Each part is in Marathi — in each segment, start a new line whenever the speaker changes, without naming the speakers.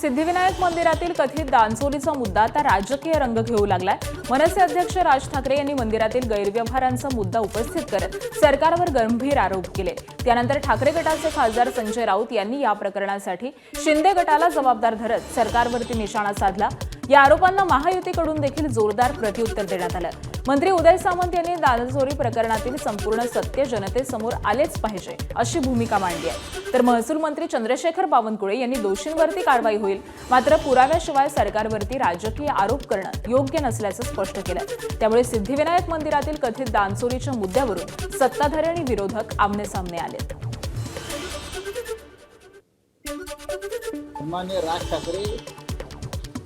सिद्धिविनायक मंदिरातील कथित दानचोरीचा मुद्दा आता राजकीय रंग घेऊ लागलाय। मनसे अध्यक्ष राज ठाकरे यांनी मंदिरातील गैरव्यवहारांचा मुद्दा उपस्थित करत सरकारवर गंभीर आरोप केले। त्यानंतर ठाकरे गटाचे खासदार संजय राऊत यांनी या प्रकरणासाठी शिंदे गटाला जबाबदार धरत सरकारवरती निशाणा साधला। या आरोपांना महायुतीकडून देखील जोरदार प्रत्युत्तर देण्यात आलं। मंत्री उदय सामंत यांनी दानचोरी प्रकरणातील संपूर्ण सत्य जनतेसमोर आलेच पाहिजे अशी भूमिका मांडली आहे। तर महसूल मंत्री चंद्रशेखर बावनकुळे यांनी दोषींवरती कारवाई होईल, मात्र पुराव्याशिवाय सरकारवरती राजकीय आरोप करणं योग्य नसल्याचं स्पष्ट केलं। त्यामुळे सिद्धिविनायक मंदिरातील कथित दानचोरीच्या मुद्द्यावरून सत्ताधारी आणि विरोधक आमनेसामने आलेत।
सन्माननीय राज ठाकरे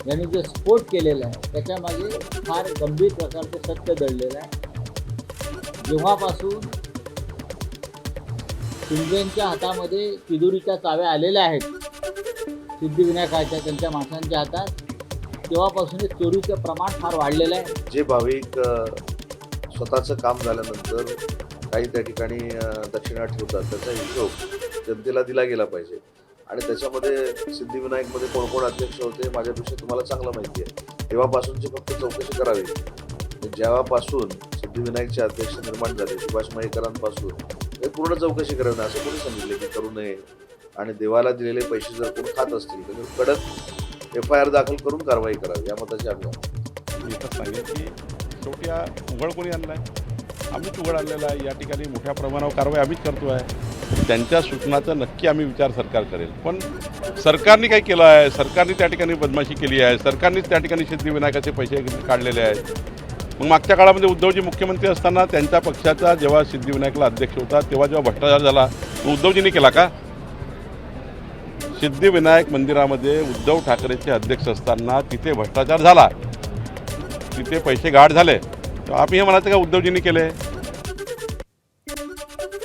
यांनी जो स्फोट केलेला आहे त्याच्यामागे फार गंभीर प्रकारचे सत्य दडलेलं आहे। जेव्हापासून शिंदेच्या हातामध्ये तिजोरीच्या चाव्या आलेल्या आहेत सिद्धिविनायकाच्या त्यांच्या माणसांच्या हातात, तेव्हापासून चोरीचं प्रमाण फार वाढलेलं आहे।
जे भाविक स्वतःचं काम झाल्यानंतर काही त्या ठिकाणी दक्षिणा ठेवतात त्याचा हिशोब जनतेला दिला गेला पाहिजे। आणि त्याच्यामध्ये सिद्धिविनायकमध्ये कोण कोण अध्यक्ष होते माझ्यापेक्षा तुम्हाला चांगलं माहिती आहे। तेव्हापासूनची फक्त चौकशी करावी। जेव्हापासून सिद्धिविनायकचे अध्यक्ष निर्माण झाले सुभाष मयेकरांपासून हे पूर्ण चौकशी करावी असं कोणी सांगितलं की करू नये। आणि देवाला दिलेले पैसे जर कोण खात असतील तर कडक FIR दाखल करून कारवाई करावी या मताची आम्ही
मी तर सांगेन की शेवटी हा उघड कोणी आणला आहे, आम्हीच उघड आणलेला आहे। या ठिकाणी मोठ्या प्रमाणावर कारवाई आम्हीच करतो आहे। त्यांच्या सूचनाचा नक्की आम्ही विचार सरकार करेल। पण सरकारने काय केलं आहे, सरकारने त्या ठिकाणी बदमाशी केली आहे, सरकारनेच त्या ठिकाणी सिद्धिविनायकाचे पैसे काढलेले आहेत। मग मागच्या काळामध्ये उद्धवजी मुख्यमंत्री असताना त्यांच्या पक्षाचा जेव्हा सिद्धिविनायकला अध्यक्ष होता तेव्हा जेव्हा भ्रष्टाचार झाला उद्धवजींनी केला का? सिद्धिविनायक मंदिरामध्ये उद्धव ठाकरेचे अध्यक्ष असताना तिथे भ्रष्टाचार झाला, तिथे पैसे गाढ झाले, तर आम्ही हे म्हणायचं का उद्धवजींनी केले?